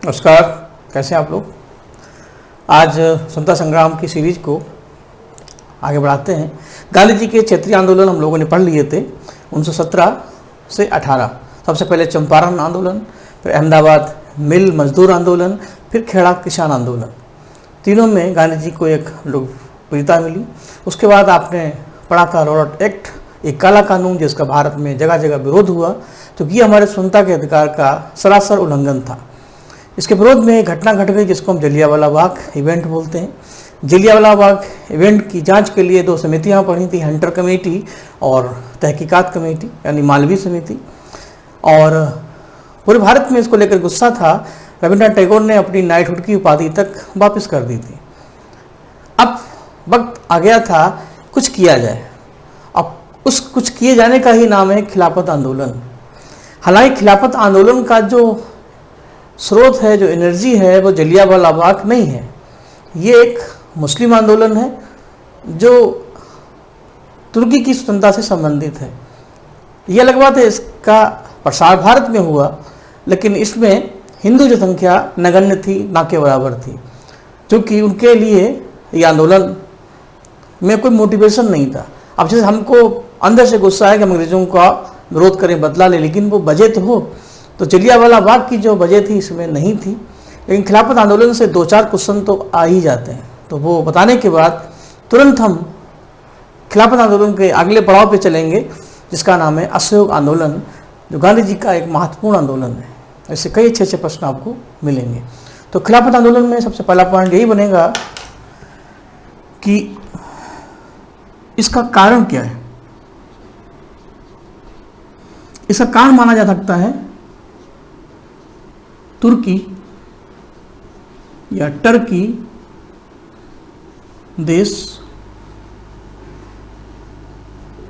नमस्कार, कैसे हैं आप लोग। आज स्वतंत्रता संग्राम की सीरीज को आगे बढ़ाते हैं। गांधी जी के क्षेत्रीय आंदोलन हम लोगों ने पढ़ लिए थे 1917 से 18। सबसे पहले चंपारण आंदोलन, फिर अहमदाबाद मिल मजदूर आंदोलन, फिर खेड़ा किसान आंदोलन। तीनों में गांधी जी को एक लोकप्रियता मिली। उसके बाद आपने पढ़ा था रॉबर्ट एक्ट, एक काला कानून जिसका भारत में जगह जगह विरोध हुआ, तो ये हमारे स्वतंत्रता के अधिकार का सरासर उल्लंघन था। इसके विरोध में एक घटना घट गई जिसको हम जलियांवाला बाग इवेंट बोलते हैं। जलियांवाला बाग इवेंट की जांच के लिए दो समितियां पड़ी थी, हंटर कमेटी और तहकीकात कमेटी यानी मालवीय समिति। और पूरे भारत में इसको लेकर गुस्सा था। रविंद्रनाथ टैगोर ने अपनी नाइटहुड की उपाधि तक वापस कर दी थी। अब वक्त आ गया था कुछ किया जाए। अब उस कुछ किए जाने का ही नाम है खिलाफत आंदोलन। हालांकि खिलाफत आंदोलन का जो स्रोत है, जो एनर्जी है, वो जलियांवाला बाग नहीं है। ये एक मुस्लिम आंदोलन है जो तुर्की की स्वतंत्रता से संबंधित है। ये अलग बात है, इसका प्रसार भारत में हुआ, लेकिन इसमें हिंदू जनसंख्या नगण्य थी, ना के बराबर थी, क्योंकि उनके लिए ये आंदोलन में कोई मोटिवेशन नहीं था। अब जैसे हमको अंदर से गुस्सा है कि हम अंग्रेजों का विरोध करें, बदला लें, लेकिन वो वजह तो हो। तो जलियांवाला बाग की जो वजह थी इसमें नहीं थी, लेकिन खिलाफत आंदोलन से दो चार क्वेश्चन तो आ ही जाते हैं। तो वो बताने के बाद तुरंत हम खिलाफत आंदोलन के अगले पड़ाव पे चलेंगे, जिसका नाम है असहयोग आंदोलन, जो गांधी जी का एक महत्वपूर्ण आंदोलन है। ऐसे कई अच्छे अच्छे प्रश्न आपको मिलेंगे। तो खिलाफत आंदोलन में सबसे पहला पॉइंट यही बनेगा कि इसका कारण क्या है। इसका कारण माना जा सकता है तुर्की या टर्की देश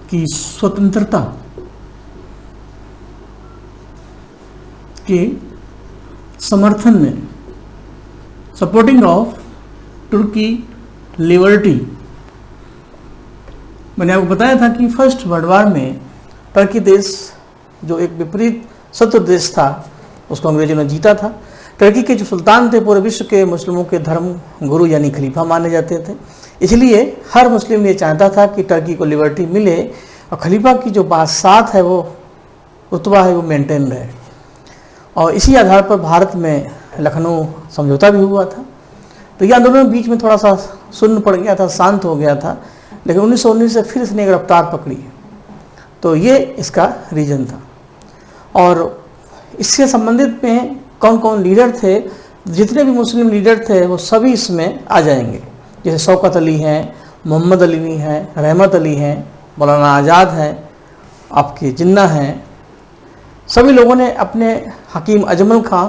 की स्वतंत्रता के समर्थन में, सपोर्टिंग ऑफ तुर्की लिबर्टी। मैंने आपको बताया था कि फर्स्ट वर्ल्ड वॉर में टर्की देश जो एक विपरीत शत्रु देश था, उसको अंग्रेजों ने जीता था। टर्की के जो सुल्तान थे पूरे विश्व के मुस्लिमों के धर्म गुरु यानी खलीफा माने जाते थे। इसलिए हर मुस्लिम ये चाहता था कि टर्की को लिबर्टी मिले और खलीफा की जो बादशाहत है, वो रुतबा है, वो मेंटेन रहे। और इसी आधार पर भारत में लखनऊ समझौता भी हुआ था। तो ये आंदोलन बीच में थोड़ा सा शून्य पड़ गया था, शांत हो गया था, लेकिन 1919 से फिर इसने रफ्तार पकड़ी। तो ये इसका रीजन था। और इससे संबंधित में कौन कौन लीडर थे, जितने भी मुस्लिम लीडर थे वो सभी इसमें आ जाएंगे। जैसे शौकत अली हैं, मोहम्मद अली हैं, रहमत अली हैं, मौलाना आज़ाद हैं, आपके जिन्ना हैं। सभी लोगों ने अपने हकीम अजमल खां,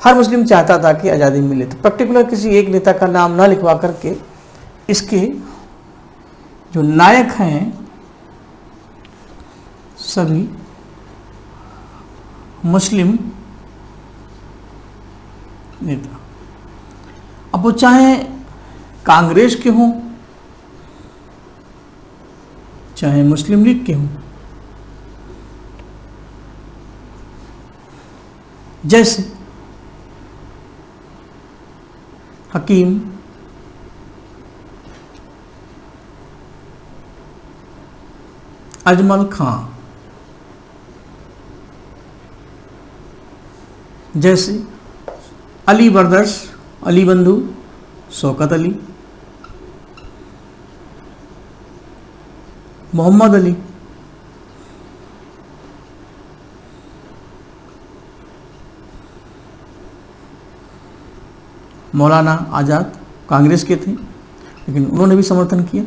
हर मुस्लिम चाहता था कि आज़ादी मिले। तो पर्टिकुलर किसी एक नेता का नाम ना लिखवा करके इसके जो नायक हैं सभी मुस्लिम नेता। अब वो चाहे कांग्रेस के हों, चाहे मुस्लिम लीग के हों, जैसे हकीम अजमल खां, जैसे अली ब्रदर्स, अली बंधु, शौकत अली, मोहम्मद अली, मौलाना आज़ाद कांग्रेस के थे, लेकिन उन्होंने भी समर्थन किया।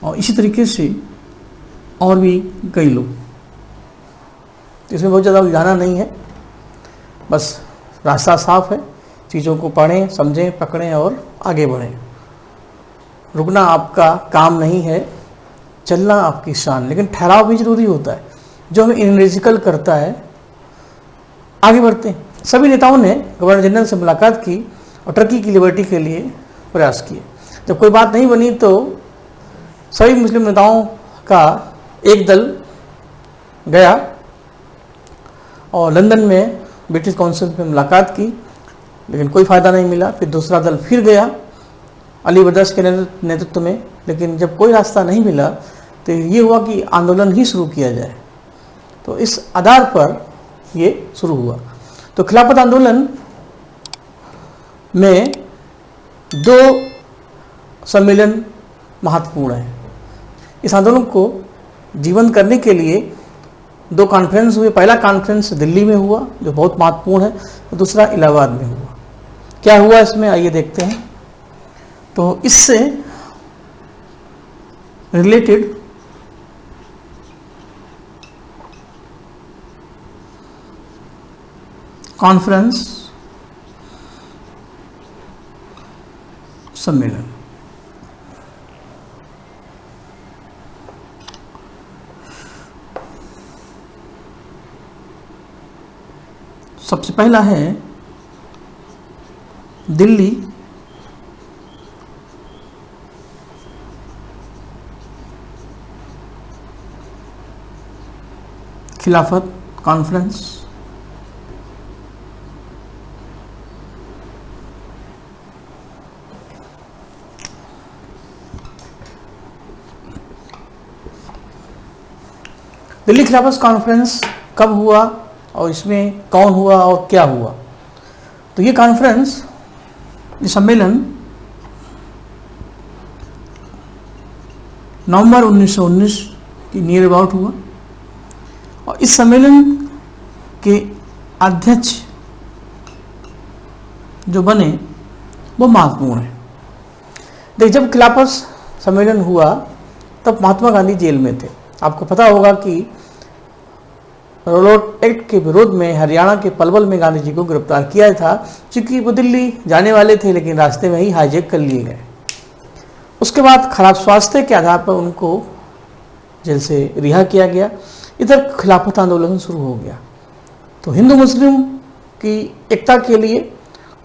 और इसी तरीके से और भी कई लोग। इसमें बहुत ज़्यादा उलझाना नहीं है, बस रास्ता साफ है। चीज़ों को पढ़ें, समझें, पकड़ें और आगे बढ़ें। रुकना आपका काम नहीं है, चलना आपकी शान, लेकिन ठहराव भी जरूरी होता है। जो हमें इनर्जिकल करता है, आगे बढ़ते हैं। सभी नेताओं ने गवर्नर जनरल से मुलाकात की और टर्की की लिबर्टी के लिए प्रयास किए। जब कोई बात नहीं बनी तो सभी मुस्लिम नेताओं का एक दल गया और लंदन में ब्रिटिश काउंसिल में मुलाकात की, लेकिन कोई फ़ायदा नहीं मिला। फिर दूसरा दल फिर गया अली ब्रदर्स के नेतृत्व में, लेकिन जब कोई रास्ता नहीं मिला तो ये हुआ कि आंदोलन ही शुरू किया जाए। तो इस आधार पर ये शुरू हुआ। तो खिलाफत आंदोलन में 2 सम्मेलन महत्वपूर्ण हैं। इस आंदोलन को जीवंत करने के लिए 2 कॉन्फ्रेंस हुए। पहला कॉन्फ्रेंस दिल्ली में हुआ जो बहुत महत्वपूर्ण है, और दूसरा इलाहाबाद में हुआ। क्या हुआ इसमें, आइए देखते हैं। तो इससे रिलेटेड कॉन्फ्रेंस सम्मेलन, सबसे पहला है दिल्ली खिलाफत कॉन्फ्रेंस। दिल्ली खिलाफत कॉन्फ्रेंस कब हुआ और इसमें कौन हुआ और क्या हुआ? तो ये कॉन्फ्रेंस, ये सम्मेलन नवंबर 1919 की नियर अबाउट हुआ, और इस सम्मेलन के अध्यक्ष जो बने वो महत्वपूर्ण है। देखिए, जब खिलाफत सम्मेलन हुआ तब महात्मा गांधी जेल में थे। आपको पता होगा कि रोलआउट एक्ट के विरोध में हरियाणा के पलवल में गांधी जी को गिरफ्तार किया था, क्योंकि वो दिल्ली जाने वाले थे, लेकिन रास्ते में ही हाईजैक कर लिए गए। उसके बाद खराब स्वास्थ्य के आधार पर उनको जेल से रिहा किया गया। इधर खिलाफत आंदोलन शुरू हो गया। तो हिंदू मुस्लिम की एकता के लिए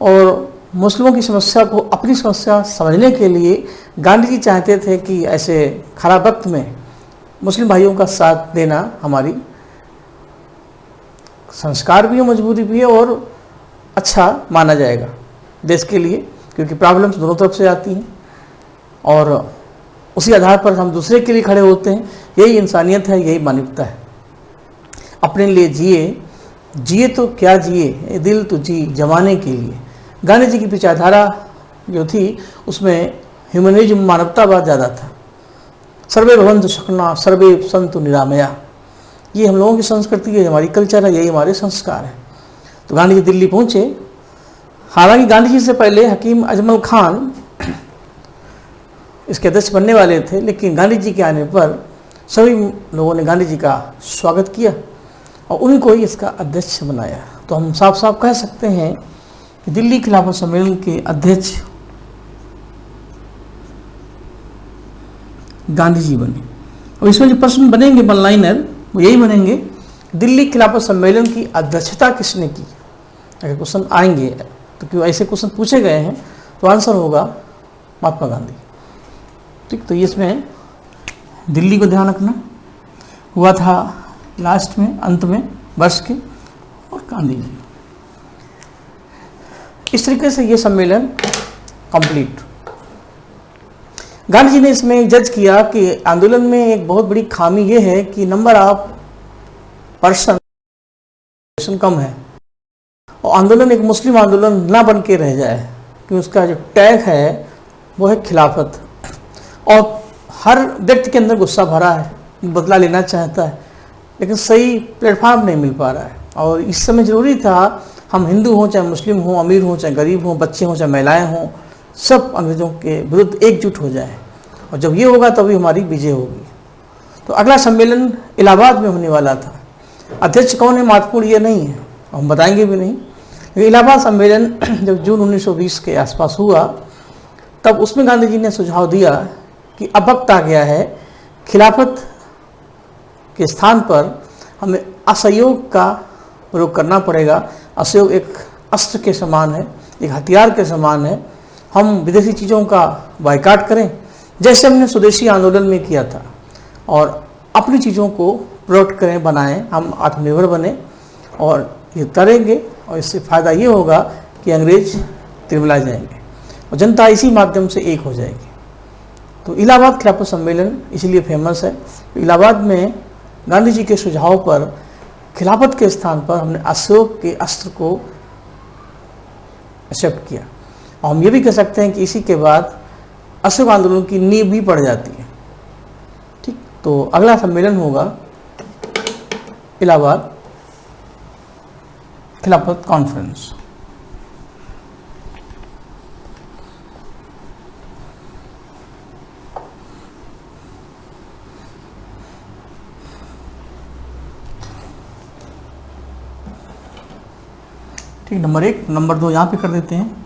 और मुस्लिमों की समस्या को अपनी समस्या समझने के लिए गांधी जी चाहते थे कि ऐसे खराब वक्त में मुस्लिम भाइयों का साथ देना हमारी संस्कार भी है, मजबूरी भी है, और अच्छा माना जाएगा देश के लिए, क्योंकि प्रॉब्लम्स दोनों तरफ से आती हैं और उसी आधार पर हम दूसरे के लिए खड़े होते हैं। यही इंसानियत है, यही मानवता है। अपने लिए जिए तो क्या जिए, दिल तो जी जमाने के लिए। गांधी जी की विचारधारा जो थी उसमें ह्यूमनिज्म, मानवतावाद ज़्यादा था। सर्वे भवन्तु सुखिनः सर्वे सन्तु निरामया, ये हम लोगों की संस्कृति है, हमारी कल्चर है, यही हमारे संस्कार है। तो गांधी जी दिल्ली पहुंचे। हालांकि गांधी जी से पहले हकीम अजमल खान इसके अध्यक्ष बनने वाले थे, लेकिन गांधी जी के आने पर सभी लोगों ने गांधी जी का स्वागत किया और उन्हीं को ही इसका अध्यक्ष बनाया। तो हम साफ साफ कह सकते हैं कि दिल्ली खिलाफत सम्मेलन के अध्यक्ष गांधी जी बने। और इसमें जो प्रश्न बनेंगे वन लाइनर वो यही बनेंगे, दिल्ली खिलाफत सम्मेलन की अध्यक्षता किसने की? अगर क्वेश्चन आएंगे तो क्यों ऐसे क्वेश्चन पूछे गए हैं तो आंसर होगा महात्मा गांधी। ठीक, तो इसमें दिल्ली को ध्यान रखना हुआ था लास्ट में, अंत में वर्ष के, और गांधी जी। इस तरीके से ये सम्मेलन कंप्लीट। गांधी जी ने इसमें जज किया कि आंदोलन में एक बहुत बड़ी खामी ये है कि नंबर ऑफ पर्सन कम है, और आंदोलन एक मुस्लिम आंदोलन ना बन के रह जाए, कि उसका जो टैग है वो है खिलाफत, और हर व्यक्ति के अंदर गुस्सा भरा है, बदला लेना चाहता है, लेकिन सही प्लेटफॉर्म नहीं मिल पा रहा है। और इस समय ज़रूरी था हम हिंदू हों, चाहे मुस्लिम हों, अमीर हों, चाहे गरीब हों, बच्चे हों, चाहे महिलाएं हों, सब अंग्रेज़ों के विरुद्ध एकजुट हो जाए, और जब ये होगा तभी हमारी विजय होगी। तो अगला सम्मेलन इलाहाबाद में होने वाला था। अध्यक्ष कौन है महत्वपूर्ण ये नहीं है, हम बताएंगे भी नहीं, लेकिन इलाहाबाद सम्मेलन जब जून 1920 के आसपास हुआ तब उसमें गांधी जी ने सुझाव दिया कि अब वक्त आ गया है, खिलाफत के स्थान पर हमें असहयोग का प्रयोग करना पड़ेगा। असहयोग एक अस्त्र के समान है, एक हथियार के समान है। हम विदेशी चीज़ों का बायकॉट करें, जैसे हमने स्वदेशी आंदोलन में किया था, और अपनी चीज़ों को प्रोडक्ट करें, बनाएं, हम आत्मनिर्भर बने, और ये करेंगे और इससे फ़ायदा ये होगा कि अंग्रेज तिरमिला जाएंगे और जनता इसी माध्यम से एक हो जाएगी। तो इलाहाबाद खिलाफत सम्मेलन इसलिए फेमस है। तो इलाहाबाद में गांधी जी के सुझाव पर खिलाफत के स्थान पर हमने अशोक के अस्त्र को एक्सेप्ट किया। और हम ये भी कह सकते हैं कि इसी के बाद अशोक आंदोलन की नींव भी पड़ जाती है। ठीक, तो अगला सम्मेलन होगा इलाहाबाद खिलाफत कॉन्फ्रेंस। ठीक, नंबर 1, नंबर 2 यहाँ पे कर देते हैं।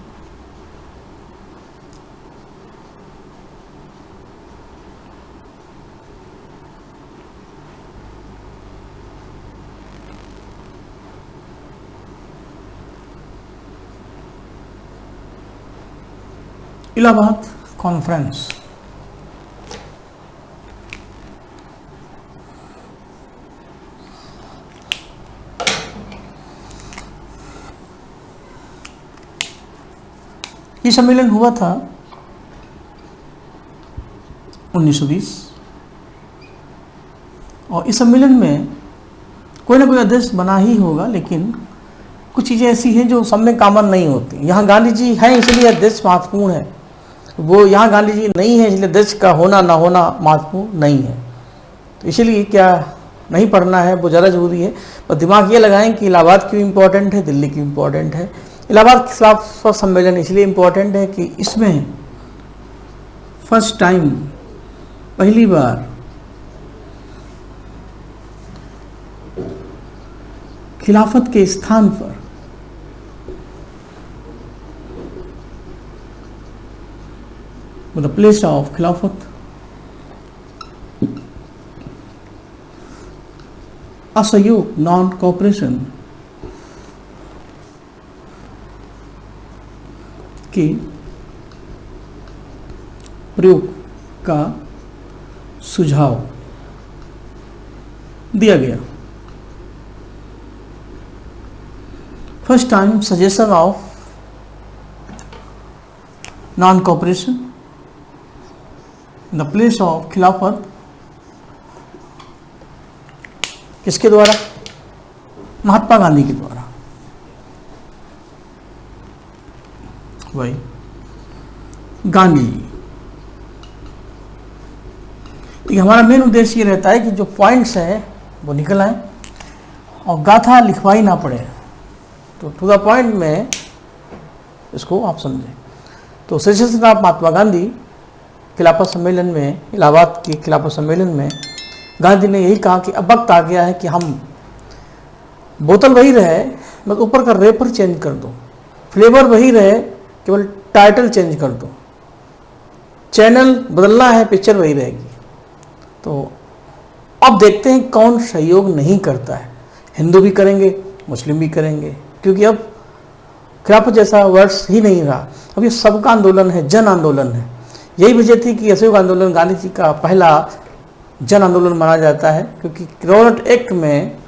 इलाहाबाद कॉन्फ्रेंस। ये सम्मेलन हुआ था 1920 और इस सम्मेलन में कोई ना कोई अध्यक्ष बना ही होगा, लेकिन कुछ चीज़ें ऐसी हैं जो सब में कॉमन नहीं होती। यहाँ गांधी जी हैं इसलिए अध्यक्ष महत्वपूर्ण है, वो यहाँ गांधी जी नहीं है इसलिए अध्यक्ष का होना ना होना महत्वपूर्ण नहीं है। तो इसीलिए क्या नहीं पढ़ना है वो ज़्यादा ज़रूरी है, पर दिमाग ये लगाएं कि इलाहाबाद क्यों इम्पोर्टेंट है, दिल्ली क्यों इम्पोर्टेंट है। इलाहाबाद खिलाफत सम्मेलन इसलिए इम्पोर्टेंट है कि इसमें फर्स्ट टाइम, पहली बार खिलाफत के स्थान पर द प्लेस ऑफ खिलाफत असहयोग, नॉन कोऑपरेशन के प्रयोग का सुझाव दिया गया। First time suggestion of non cooperation in the place of खिलाफत, किसके द्वारा? महात्मा गांधी के द्वारा। वही गांधी जी। तो हमारा मेन उद्देश्य ये रहता है कि जो पॉइंट्स हैं वो निकल आए और गाथा लिखवाई ना पड़े, तो टू द पॉइंट में इसको आप समझें। तो सजेशन ऑफ महात्मा गांधी खिलाफत सम्मेलन में, इलाहाबाद के खिलाफत सम्मेलन में गांधी ने यही कहा कि अब वक्त आ गया है कि हम, बोतल वही रहे बस ऊपर का रेपर चेंज कर दो, फ्लेवर वही रहे केवल टाइटल चेंज कर दो, चैनल बदलना है पिक्चर वही रहेगी। तो अब देखते हैं कौन सहयोग नहीं करता है। हिंदू भी करेंगे, मुस्लिम भी करेंगे, क्योंकि अब खिलाफत जैसा वर्ड्स ही नहीं रहा। अब ये सबका आंदोलन है, जन आंदोलन है। यही वजह थी कि असहयोग आंदोलन गांधी जी का पहला जन आंदोलन माना जाता है, क्योंकि रॉबर्ट एक्ट में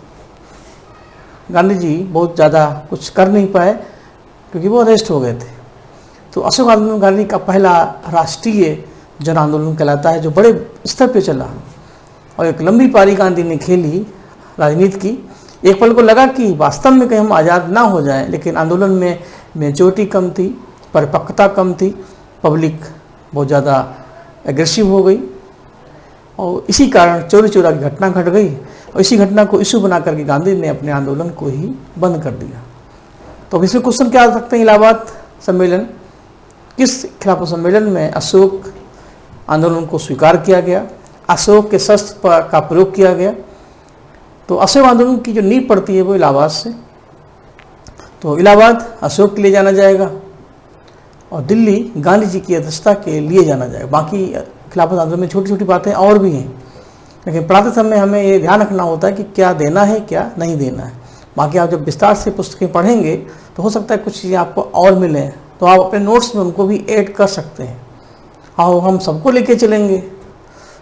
गांधी जी बहुत ज़्यादा कुछ कर नहीं पाए क्योंकि वो अरेस्ट हो गए थे। तो असहयोग आंदोलन गांधी का पहला राष्ट्रीय जन आंदोलन कहलाता है, जो बड़े स्तर पे चला और एक लंबी पारी गांधी ने खेली राजनीति की। एक पल को लगा कि वास्तव में कहीं हम आज़ाद ना हो जाएं, लेकिन आंदोलन में मेच्योरिटी कम थी, परिपक्वता कम थी, पब्लिक बहुत ज़्यादा एग्रेसिव हो गई और इसी कारण चोरी चोरा की घटना घट गई और इसी घटना को इशू बना करके गांधी ने अपने आंदोलन को ही बंद कर दिया। तो अब इसमें क्वेश्चन क्या आ सकते हैं? इलाहाबाद सम्मेलन, किस खिलाफत सम्मेलन में अशोक आंदोलन को स्वीकार किया गया, अशोक के शस्त्र का प्रयोग किया गया। तो अशोक आंदोलन की जो नींव पड़ती है वो इलाहाबाद से, तो इलाहाबाद अशोक के लिए जाना जाएगा और दिल्ली गांधी जी की अध्यक्षता के लिए जाना जाएगा। बाकी खिलाफत आंदोलन में छोटी छोटी बातें और भी हैं, लेकिन पढ़ाते समय हमें ये ध्यान रखना होता है कि क्या देना है क्या नहीं देना है। बाकी आप जब विस्तार से पुस्तकें पढ़ेंगे तो हो सकता है कुछ चीज़ें आपको और मिलें, तो आप अपने नोट्स में उनको भी ऐड कर सकते हैं। हाँ, हम सबको लेके चलेंगे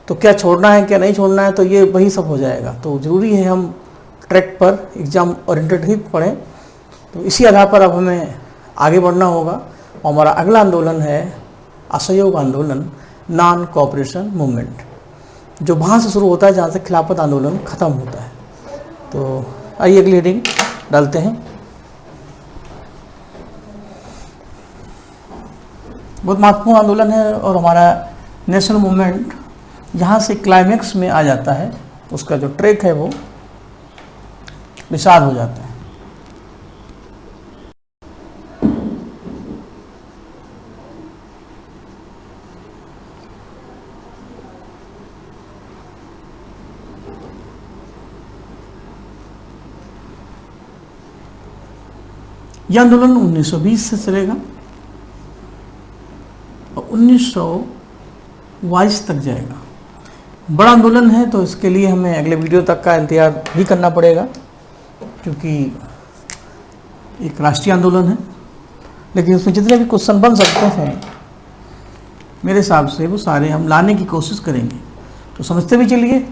तो क्या छोड़ना है क्या नहीं छोड़ना है, तो ये वही सब हो जाएगा। तो ज़रूरी है हम ट्रैक पर एग्ज़ाम ओरिएंटेड ही पढ़ें तो इसी आधार पर अब हमें आगे बढ़ना होगा। और हमारा अगला आंदोलन है असहयोग आंदोलन, नॉन कोऑपरेशन मूवमेंट, जो वहाँ से शुरू होता है जहाँ से खिलाफत आंदोलन ख़त्म होता है। तो आइए अगली हेडिंग डालते हैं। बहुत महत्वपूर्ण आंदोलन है और हमारा नेशनल मूवमेंट जहाँ से क्लाइमेक्स में आ जाता है, उसका जो ट्रैक है वो विशाल हो जाता है। यह आंदोलन 1920 से चलेगा और 1922 तक जाएगा। बड़ा आंदोलन है तो इसके लिए हमें अगले वीडियो तक का इंतजार भी करना पड़ेगा, क्योंकि एक राष्ट्रीय आंदोलन है। लेकिन उसमें जितने भी क्वेश्चन बन सकते हैं मेरे हिसाब से वो सारे हम लाने की कोशिश करेंगे। तो समझते भी चलिए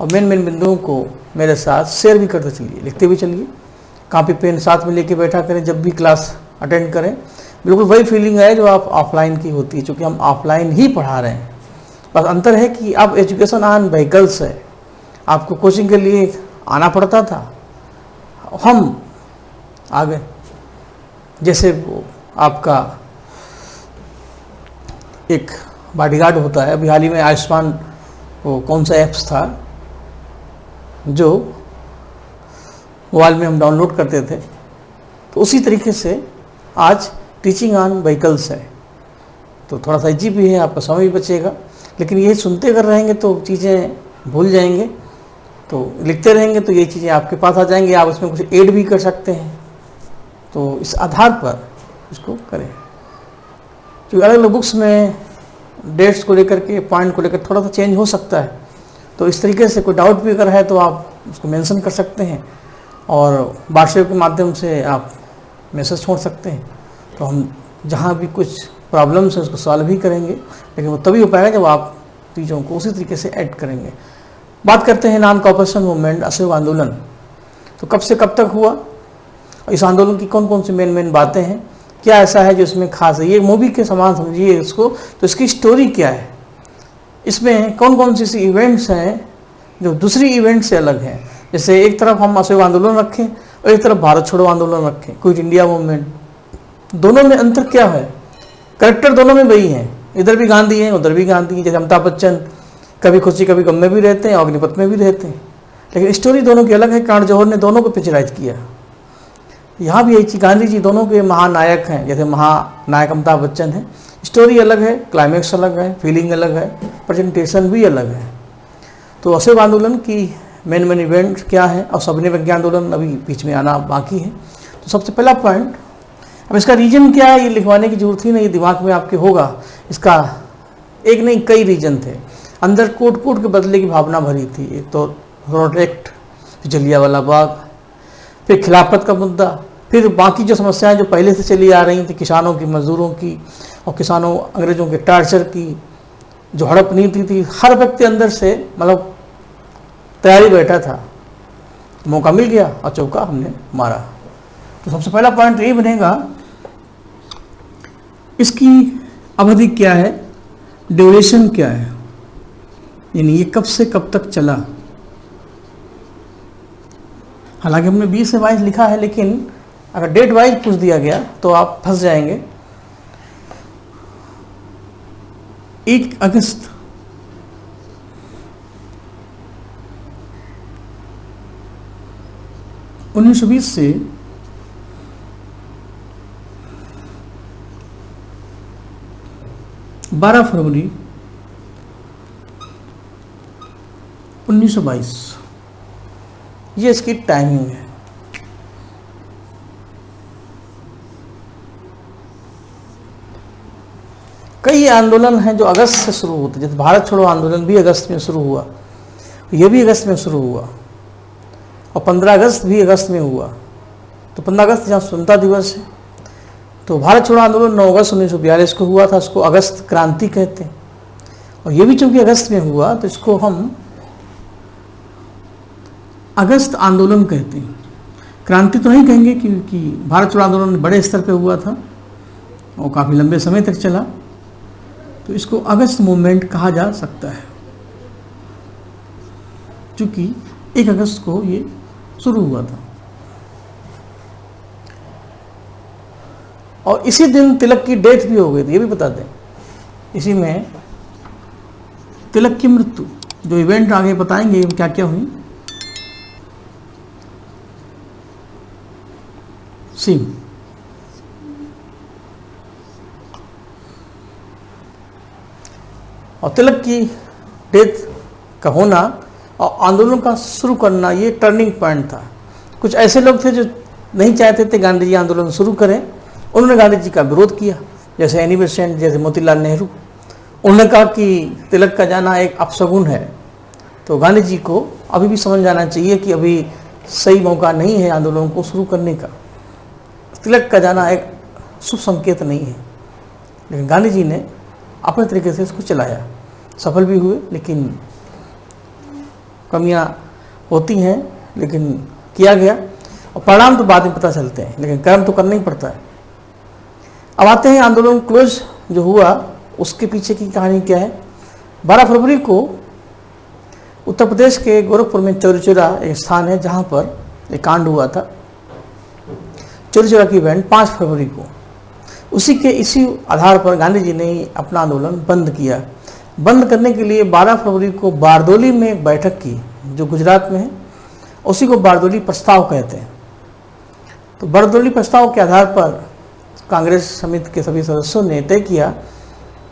और मेन बिंदुओं को मेरे साथ शेयर भी करते चलिए, लिखते भी चलिए। कॉपी पेन साथ में लेके बैठा करें जब भी क्लास अटेंड करें। बिल्कुल वही फीलिंग है जो आप ऑफलाइन की होती है, क्योंकि हम ऑफलाइन ही पढ़ा रहे हैं। बस अंतर है कि अब एजुकेशन ऑन व्हीकल्स है, आपको कोचिंग के लिए आना पड़ता था, हम आ गए। जैसे वो आपका एक बॉडीगार्ड होता है, अभी हाल ही में आयुष्मान वो कौन सा ऐप्स था जो मोबाइल में हम डाउनलोड करते थे, तो उसी तरीके से आज टीचिंग ऑन व्हीकल्स है। तो थोड़ा सा इजी भी है, आपका समय भी बचेगा। लेकिन ये सुनते अगर रहेंगे तो चीज़ें भूल जाएंगे, तो लिखते रहेंगे तो ये चीज़ें आपके पास आ जाएंगी, आप उसमें कुछ ऐड भी कर सकते हैं। तो इस आधार पर इसको करें, क्योंकि अलग अलग बुक्स में डेट्स को लेकर के, पॉइंट को लेकर थोड़ा सा चेंज हो सकता है। तो इस तरीके से कोई डाउट भी अगर है तो आप उसको मेंशन कर सकते हैं और व्हाट्सएप के माध्यम से आप मैसेज छोड़ सकते हैं। तो हम जहाँ भी कुछ प्रॉब्लम्स है उसको सॉल्व भी करेंगे, लेकिन वो तभी हो पाएगा जब आप चीज़ों को उसी तरीके से ऐड करेंगे। बात करते हैं नॉन कोऑपरेशन मूवमेंट, असहयोग आंदोलन। तो कब से कब तक हुआ और इस आंदोलन की कौन कौन सी मेन बातें हैं, क्या ऐसा है जो इसमें खास है। ये मूवी के समान समझिए इसको। तो इसकी स्टोरी क्या है, इसमें कौन कौन सी इवेंट्स हैं जो दूसरी इवेंट से अलग हैं। जैसे एक तरफ हम असहयोग आंदोलन रखें और एक तरफ भारत छोड़ो आंदोलन रखें, क्विट इंडिया मूवमेंट, दोनों में अंतर क्या है। करेक्टर दोनों में वही हैं, इधर भी गांधी हैं उधर भी गांधी हैं। जैसे अमिताभ बच्चन कभी खुशी कभी गम में भी रहते हैं, अग्निपथ में भी रहते हैं, लेकिन स्टोरी दोनों की अलग है। कर्ण जौहर ने दोनों को पिक्चराइज किया। यहाँ भी यही चीज़, गांधी जी दोनों के महानायक हैं, जैसे महानायक अमिताभ बच्चन है। स्टोरी अलग है, क्लाइमेक्स अलग है, फीलिंग अलग है, प्रेजेंटेशन भी अलग है। तो असहयोग आंदोलन की मेन इवेंट क्या है और सविनय अवज्ञा आंदोलन अभी बीच में आना बाकी है। तो सबसे पहला पॉइंट, अब इसका रीजन क्या है ये लिखवाने की जरूरत ही नहीं, दिमाग में आपके होगा। इसका एक नहीं कई रीजन थे, अंदर कोट के बदले की भावना भरी थी। एक तो रोड एक्ट, जलियांवाला बाग, फिर खिलाफत का मुद्दा, फिर बाकी जो समस्याएं जो पहले से चली आ रही थी, किसानों की, मजदूरों की और किसानों अंग्रेजों के टार्चर की जो हड़प नीति थी। हर व्यक्ति अंदर से मतलब तैयारी बैठा था, मौका मिल गया और चौका हमने मारा। तो सबसे पहला पॉइंट यही बनेगा, इसकी अवधि क्या है, ड्यूरेशन क्या है, यानी ये कब से कब तक चला। हालांकि हमने 20 से 22 लिखा है, लेकिन अगर डेट वाइज पूछ दिया गया तो आप फंस जाएंगे। 1 अगस्त 1920 से 12 फरवरी 1922, ये इसकी टाइमिंग है। कई आंदोलन हैं जो अगस्त से शुरू होते, जैसे भारत छोड़ो आंदोलन भी अगस्त में शुरू हुआ, ये भी अगस्त में शुरू हुआ, और 15 अगस्त भी अगस्त में हुआ। तो 15 अगस्त जहाँ स्वतंत्रता दिवस है, तो भारत छोड़ो आंदोलन 9 अगस्त 1942 को हुआ था, उसको अगस्त क्रांति कहते हैं। और ये भी चूंकि अगस्त में हुआ तो इसको हम अगस्त आंदोलन कहते हैं। क्रांति तो नहीं कहेंगे क्योंकि भारत छोड़ो आंदोलन बड़े स्तर पे हुआ था और काफ़ी लंबे समय तक चला, तो इसको अगस्त मूवमेंट कहा जा सकता है, क्योंकि 1 अगस्त को ये शुरू हुआ था। और इसी दिन तिलक की डेथ भी हो गई थी, ये भी बता दें। इसी में तिलक की मृत्यु, जो इवेंट आगे बताएंगे क्या क्या हुई। सिंह और तिलक की डेथ का होना और आंदोलन का शुरू करना, ये टर्निंग पॉइंट था। कुछ ऐसे लोग थे जो नहीं चाहते थे गांधी जी आंदोलन शुरू करें, उन्होंने गांधी जी का विरोध किया, जैसे एनी बेसेंट, जैसे मोतीलाल नेहरू। उन्होंने कहा कि तिलक का जाना एक अपशगुन है, तो गांधी जी को अभी भी समझ जाना चाहिए कि अभी सही मौका नहीं है आंदोलन को शुरू करने का। तिलक का जाना एक शुभ संकेत नहीं है, लेकिन गांधी जी ने अपने तरीके से इसको चलाया, सफल भी हुए, लेकिन कमियां होती हैं, लेकिन किया गया और परिणाम तो बाद में पता चलते हैं, लेकिन कर्म तो करना ही पड़ता है। अब आते हैं आंदोलन क्लोज जो हुआ उसके पीछे की कहानी क्या है। 12 फरवरी को उत्तर प्रदेश के गोरखपुर में चौरी चौरा एक स्थान है जहाँ पर एक कांड हुआ था। चौरी चौरा की इवेंट 5 फरवरी को, इसी आधार पर गांधी जी ने अपना आंदोलन बंद किया। बंद करने के लिए 12 फरवरी को बारदोली में एक बैठक की, जो गुजरात में है, उसी को बारदोली प्रस्ताव कहते हैं। तो बारदोली प्रस्ताव के आधार पर कांग्रेस समिति के सभी सदस्यों ने तय किया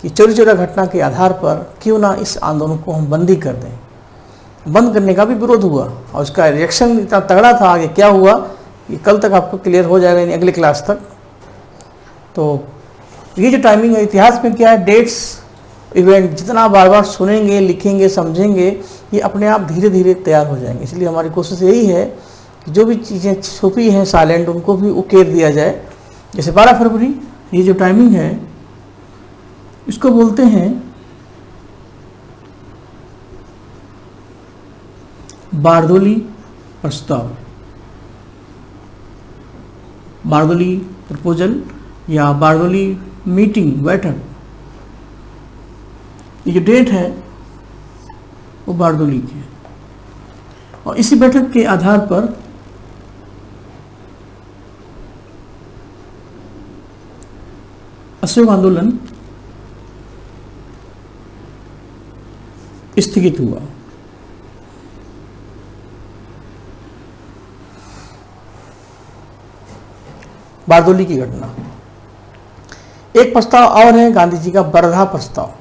कि चौरी चौरा घटना के आधार पर क्यों ना इस आंदोलन को हम बंद ही कर दें। बंद करने का भी विरोध हुआ और उसका रिएक्शन इतना तगड़ा था। आगे क्या हुआ ये कल तक आपको क्लियर हो जाएगा, यानी अगले क्लास तक। तो ये जो टाइमिंग है इतिहास में क्या है, डेट्स, इवेंट जितना बार बार सुनेंगे, लिखेंगे, समझेंगे, ये अपने आप धीरे धीरे तैयार हो जाएंगे। इसलिए हमारी कोशिश यही है कि जो भी चीज़ें छुपी हैं साइलेंट, उनको भी उकेर दिया जाए। जैसे 12 फरवरी ये जो टाइमिंग है, इसको बोलते हैं बारदोली प्रस्ताव, बारदोली प्रपोजल या बारदोली मीटिंग, बैठक। ये जो डेट है वो बारदोली की है और इसी बैठक के आधार पर असहयोग आंदोलन स्थगित हुआ। बारदोली की घटना। एक प्रस्ताव और है गांधी जी का, वर्धा प्रस्ताव।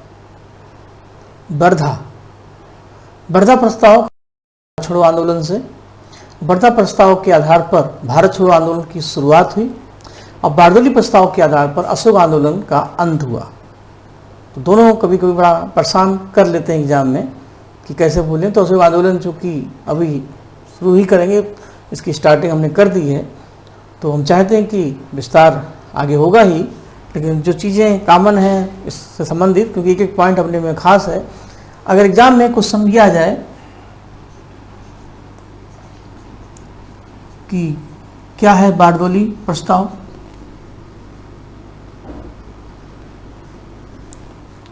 वर्धा प्रस्ताव छोड़ो आंदोलन से, वर्धा प्रस्ताव के आधार पर भारत छोड़ो आंदोलन की शुरुआत हुई और बारदोली प्रस्ताव के आधार पर असहयोग आंदोलन का अंत हुआ। तो दोनों कभी कभी बड़ा परेशान कर लेते हैं एग्जाम में कि कैसे बोलें। तो असहयोग आंदोलन चूँकि अभी शुरू ही करेंगे, इसकी स्टार्टिंग हमने कर दी है, तो हम चाहते हैं कि विस्तार आगे होगा ही, लेकिन जो चीज़ें कॉमन हैं इससे संबंधित, क्योंकि एक एक पॉइंट अपने में खास है, अगर एग्जाम में कुछ समझा जाए कि क्या है बारदोली प्रस्ताव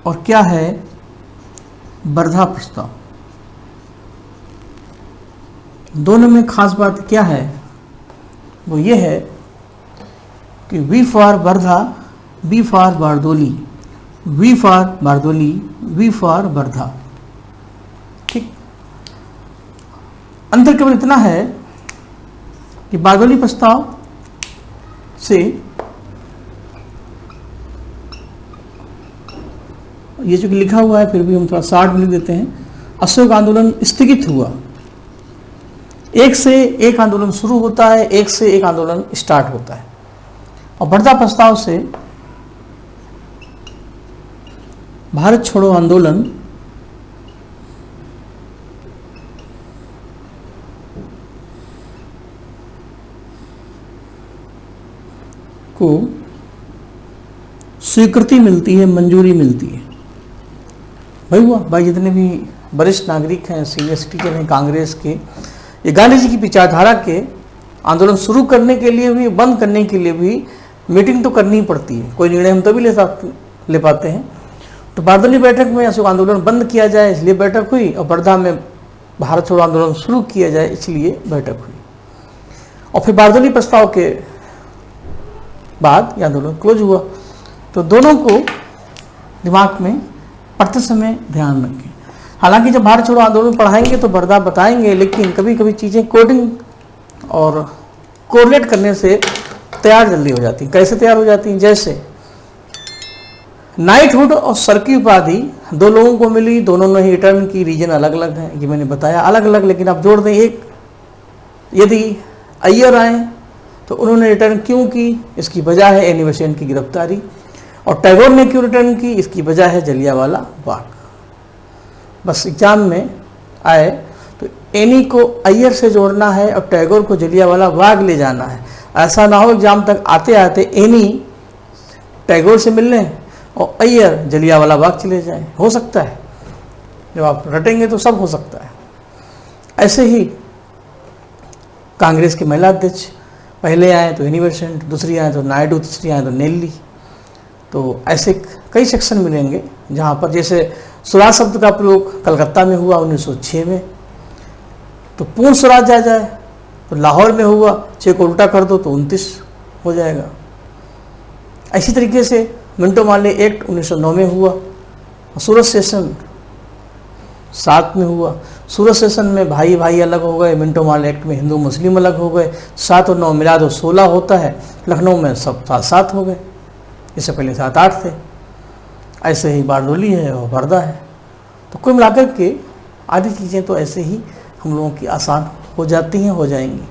और क्या है वर्धा प्रस्ताव, दोनों में खास बात क्या है, वो ये है कि V for Wardha, B for Bardoli, V for Bardoli, V for Wardha. ठीक, अंतर केवल इतना है कि बारदोली प्रस्ताव से ये जो लिखा हुआ है, फिर भी हम थोड़ा शार्ट में लिख देते हैं, असहयोग आंदोलन स्थगित हुआ। एक से एक आंदोलन शुरू होता है, एक से एक आंदोलन स्टार्ट होता है। और वर्धा प्रस्ताव से भारत छोड़ो आंदोलन को स्वीकृति मिलती है, मंजूरी मिलती है। भाई जितने भी वरिष्ठ नागरिक हैं, सीनियर सिटीजन हैं कांग्रेस के, ये गांधी जी की विचारधारा के आंदोलन शुरू करने के लिए भी, बंद करने के लिए भी मीटिंग तो करनी ही पड़ती है, कोई निर्णय हम तभी ले पाते हैं। तो बारदोली बैठक में अशोक आंदोलन बंद किया जाए इसलिए बैठक हुई, और वर्धा में भारत छोड़ो आंदोलन शुरू किया जाए इसलिए बैठक हुई। और फिर बारदोली प्रस्ताव के बाद यह आंदोलन क्लोज हुआ। तो दोनों को दिमाग में पढ़ते समय ध्यान रखें। हालांकि जब भारत छोड़ो आंदोलन पढ़ाएंगे तो वर्धा बताएंगे, लेकिन कभी कभी चीज़ें कोडिंग और कोरिलेट करने से तैयार जल्दी हो जाती हैं। कैसे तैयार हो जाती हैं? जैसे नाइटहुड और सर की उपाधि दो लोगों को मिली, दोनों ने ही रिटर्न की, रीजन अलग अलग है, ये मैंने बताया अलग अलग, लेकिन आप जोड़ दें एक। यदि अय्यर आए तो उन्होंने रिटर्न क्यों की, इसकी वजह है एनी बेसेंट की गिरफ्तारी। और टैगोर ने क्यों रिटर्न की, इसकी वजह है जलियांवाला बाग। बस एग्जाम में आए तो एनी को अय्यर से जोड़ना है और टैगोर को जलियांवाला बाग ले जाना है। ऐसा ना हो एग्जाम तक आते आते एनी टैगोर से मिलने और अय्यर जलियांवाला बाग चले जाएं। हो सकता है, जब आप रटेंगे तो सब हो सकता है। ऐसे ही कांग्रेस के महिला अध्यक्ष पहले आए तो एनी बेसेंट, दूसरी आए तो नायडू, तीसरी आए तो नेल्ली। तो ऐसे कई सेक्शन मिलेंगे जहाँ पर, जैसे स्वराज शब्द का प्रयोग कलकत्ता में हुआ 1906 में, तो पूर्ण स्वराज आ जाए तो लाहौर में हुआ, 6 को उल्टा कर दो तो 29 हो जाएगा। इसी तरीके से मिंटो मार्ले एक्ट 1909 में हुआ, सूरत सेशन 7 में हुआ। सूरत सेशन में भाई भाई अलग हो गए, मिंटो मार्ले एक्ट में हिंदू मुस्लिम अलग हो गए, 7 और 9 मिला दो 16 होता है। लखनऊ में सब 7-7 हो गए, इससे पहले 7-8 थे। ऐसे ही बारदोली है और वर्धा है। तो कुल मिलाकर के आधी चीज़ें तो ऐसे ही हम लोगों की आसान हो जाती हैं, हो जाएंगी।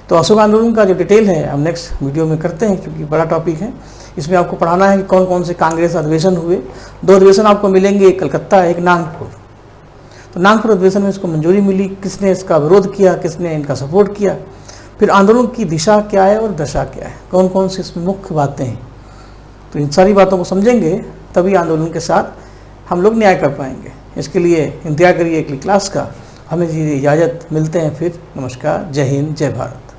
तो अशोक आंदोलन का जो डिटेल है हम नेक्स्ट वीडियो में करते हैं, क्योंकि बड़ा टॉपिक है। इसमें आपको पढ़ाना है कि कौन कौन से कांग्रेस अधिवेशन हुए। 2 अधिवेशन आपको मिलेंगे, एक कलकत्ता, एक नागपुर। तो नागपुर अधिवेशन में इसको मंजूरी मिली, किसने इसका विरोध किया, किसने इनका सपोर्ट किया, फिर आंदोलन की दिशा क्या है और दशा क्या है, कौन कौन सी इसमें मुख्य बातें हैं। तो इन सारी बातों को समझेंगे तभी आंदोलन के साथ हम लोग न्याय कर पाएंगे। इसके लिए इंतजार करिए अगली क्लास का। हमें इजाज़त, मिलते हैं फिर। नमस्कार, जय हिंद, जय भारत।